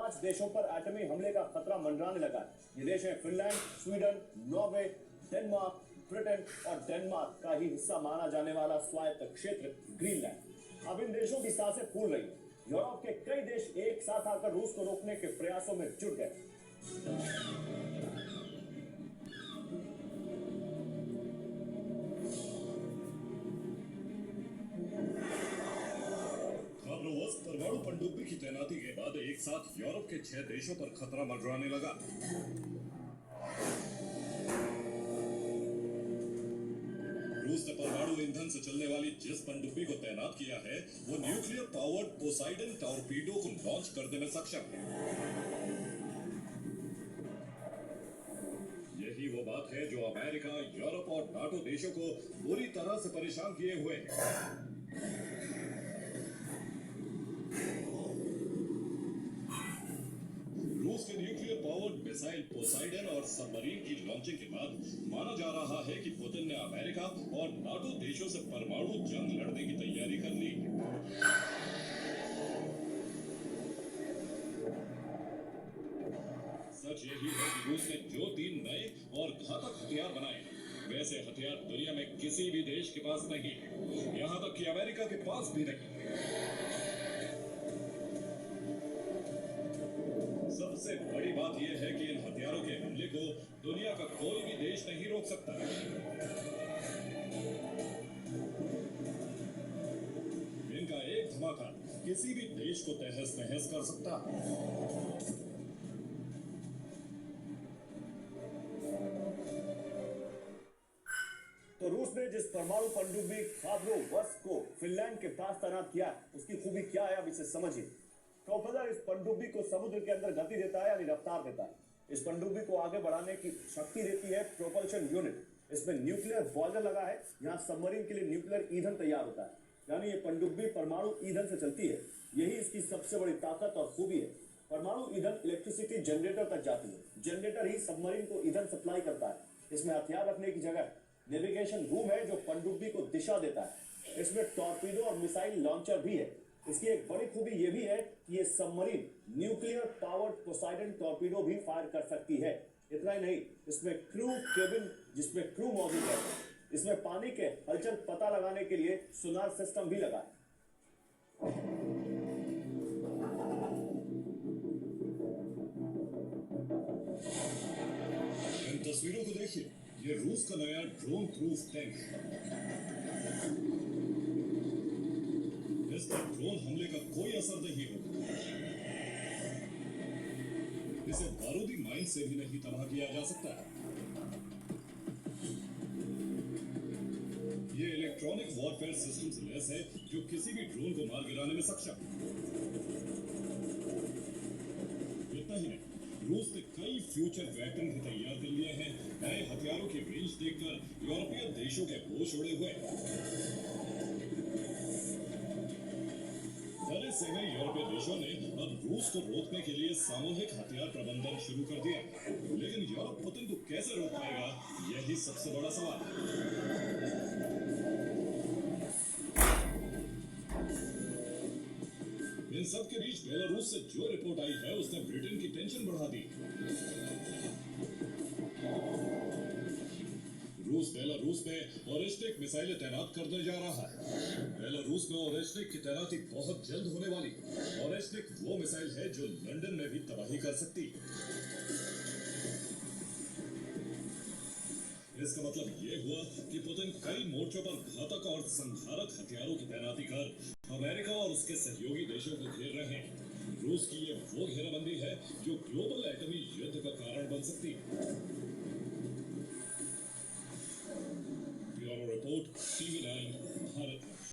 5 देशों पर एटमी हमले का खतरा मंडराने लगा है। ये देश है Finland, Sweden, Norway, Denmark, Britain और डेनमार्क का ही हिस्सा माना जाने वाला स्वायत्त क्षेत्र ग्रीनलैंड। अब इन देशों की सांसें फूल रही है। यूरोप के कई देश एक साथ आकर रूस को रोकने के प्रयासों में जुट गए। परमाणु पनडुब्बी की तैनाती के बाद एक साथ यूरोप के 6 देशों पर खतरा मंडराने लगा। रूस ने परमाणु ईंधन से चलने वाली जिस पनडुब्बी को तैनात किया है वो न्यूक्लियर पावर्ड पोसाइडन टॉर्पीडो को लॉन्च करने में सक्षम है। यही वो बात है जो अमेरिका, यूरोप और नाटो देशों को बुरी तरह से परेशान किए हुए है। रूस के न्यूक्लियर पावर्ड मिसाइल पोसाइडन और सबमरीन की लॉन्चिंग के बाद माना जा रहा है कि पुतिन ने अमेरिका और नाटो देशों से परमाणु जंग लड़ने की तैयारी कर ली। सच यही है कि रूस ने जो 3 नए और घातक हथियार बनाए, वैसे हथियार दुनिया में किसी भी देश के पास नहीं है, यहाँ तक कि अमेरिका के पास भी नहीं। सबसे बड़ी बात यह है कि इन हथियारों के हमले को दुनिया का कोई भी देश नहीं रोक सकता। इनका एक धमाका किसी भी देश को तहस नहस कर सकता है। तो रूस ने जिस परमाणु पनडुब्बी खाबरोवस्क को फिनलैंड के पास तैनात किया, उसकी खूबी क्या है अब इसे समझिए। प्रोपेलर इस पनडुब्बी को समुद्र के अंदर गति देता है, यानी रफ्तार देता है। इस पनडुब्बी को आगे बढ़ाने की शक्ति देती है प्रोपल्शन यूनिट। इसमें न्यूक्लियर बॉयलर लगा है, यहाँ सबमरीन के लिए न्यूक्लियर ईंधन तैयार होता है, यानी ये पनडुब्बी परमाणु ईंधन से चलती है। यही इसकी सबसे बड़ी ताकत और खूबी है। परमाणु ईंधन इलेक्ट्रिसिटी जनरेटर तक जाती है। जनरेटर ही सबमरीन को ईंधन सप्लाई करता है। इसमें हथियार रखने की जगह नेविगेशन रूम है जो पनडुब्बी को दिशा देता है। इसमें टॉर्पीडो और मिसाइल लॉन्चर भी है। इसकी एक बड़ी खूबी यह भी है कि ये submarine nuclear powered Poseidon torpedo भी फायर कर सकती है। इतना ही नहीं, इसमें क्रू केबिन जिसमें क्रू मौजूद है। इसमें पानी के हलचल पता लगाने के लिए सोनार सिस्टम भी लगा है। इन तस्वीरों को देखिए, ये रूस का नया ड्रोन प्रूफ टैंक है। इस पर ड्रोन हमले का कोई असर नहीं होगा। इसे बारूदी माइन से भी नहीं तबाह किया जा सकता है। ये इलेक्ट्रॉनिक वॉरफेयर सिस्टम से लैस है जो किसी भी ड्रोन को मार गिराने में सक्षम है। इतना ही नहीं, रूस ने कई फ्यूचर वेपन भी तैयार कर लिए हैं। नए हथियारों की रेंज देखकर यूरोपीय देशों के होश उड़े हुए। यूरोपीय देशों ने अब रूस को रोकने के लिए सामूहिक हथियार प्रबंधन शुरू कर दिया, लेकिन यूरोप पुतिन को कैसे रोक पाएगा, यही सबसे बड़ा सवाल है। इन सब के बीच बेलारूस से जो रिपोर्ट आई है उसने ब्रिटेन की टेंशन बढ़ा दी। रूस बेलारूस में ओरेस्टिक मिसाइलें तैनात करने जा रहा है। बेलारूस में ओरेस्टिक की तैनाती बहुत जल्द होने वाली। ओरेस्टिक वो मिसाइल है जो लंदन में भी तबाही कर सकती है। इसका मतलब ये हुआ कि पुतिन कई मोर्चों पर घातक और संहारक हथियारों की तैनाती कर अमेरिका और उसके सहयोगी देशों को घेर रहे हैं। रूस की ये वो घेराबंदी है जो ग्लोबल एटमी युद्ध का कारण बन सकती है। Bureau report, TV9 Bharat.